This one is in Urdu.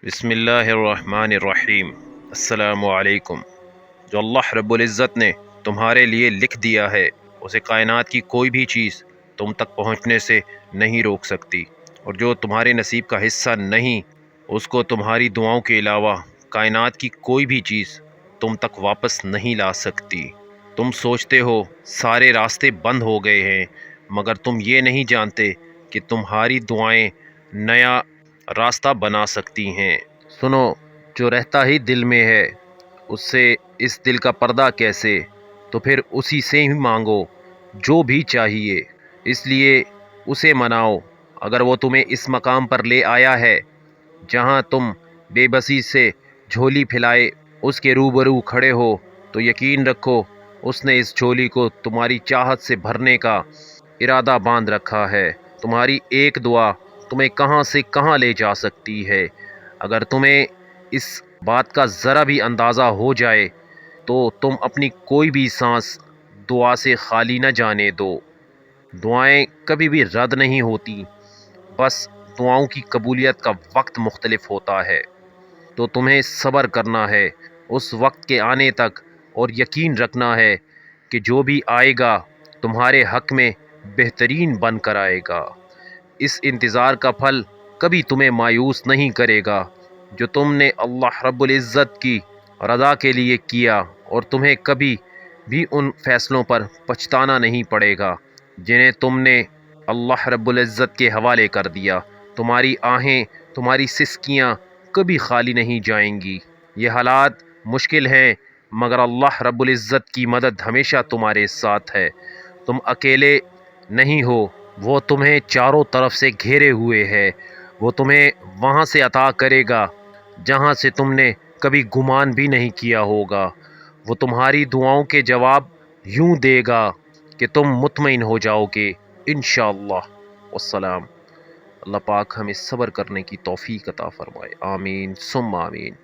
بسم اللہ الرحمن الرحیم۔ السلام علیکم۔ جو اللہ رب العزت نے تمہارے لیے لکھ دیا ہے اسے کائنات کی کوئی بھی چیز تم تک پہنچنے سے نہیں روک سکتی، اور جو تمہارے نصیب کا حصہ نہیں اس کو تمہاری دعاؤں کے علاوہ کائنات کی کوئی بھی چیز تم تک واپس نہیں لا سکتی۔ تم سوچتے ہو سارے راستے بند ہو گئے ہیں، مگر تم یہ نہیں جانتے کہ تمہاری دعائیں نیا راستہ بنا سکتی ہیں۔ سنو، جو رہتا ہی دل میں ہے اس سے اس دل کا پردہ کیسے؟ تو پھر اسی سے ہی مانگو جو بھی چاہیے، اس لیے اسے مناؤ۔ اگر وہ تمہیں اس مقام پر لے آیا ہے جہاں تم بے بسی سے جھولی پھیلائے اس کے روبرو کھڑے ہو، تو یقین رکھو اس نے اس جھولی کو تمہاری چاہت سے بھرنے کا ارادہ باندھ رکھا ہے۔ تمہاری ایک دعا تمہیں کہاں سے کہاں لے جا سکتی ہے۔ اگر تمہیں اس بات کا ذرا بھی اندازہ ہو جائے تو تم اپنی کوئی بھی سانس دعا سے خالی نہ جانے دو۔ دعائیں کبھی بھی رد نہیں ہوتی، بس دعاؤں کی قبولیت کا وقت مختلف ہوتا ہے۔ تو تمہیں صبر کرنا ہے اس وقت کے آنے تک، اور یقین رکھنا ہے کہ جو بھی آئے گا تمہارے حق میں بہترین بن کر آئے گا۔ اس انتظار کا پھل کبھی تمہیں مایوس نہیں کرے گا جو تم نے اللہ رب العزت کی رضا کے لیے کیا، اور تمہیں کبھی بھی ان فیصلوں پر پچھتانا نہیں پڑے گا جنہیں تم نے اللہ رب العزت کے حوالے کر دیا۔ تمہاری آہیں، تمہاری سسکیاں کبھی خالی نہیں جائیں گی۔ یہ حالات مشکل ہیں، مگر اللہ رب العزت کی مدد ہمیشہ تمہارے ساتھ ہے۔ تم اکیلے نہیں ہو، وہ تمہیں چاروں طرف سے گھیرے ہوئے ہے۔ وہ تمہیں وہاں سے عطا کرے گا جہاں سے تم نے کبھی گمان بھی نہیں کیا ہوگا۔ وہ تمہاری دعاؤں کے جواب یوں دے گا کہ تم مطمئن ہو جاؤ گے انشاءاللہ۔ والسلام۔ اللہ پاک ہمیں صبر کرنے کی توفیق عطا فرمائے، آمین ثم آمین۔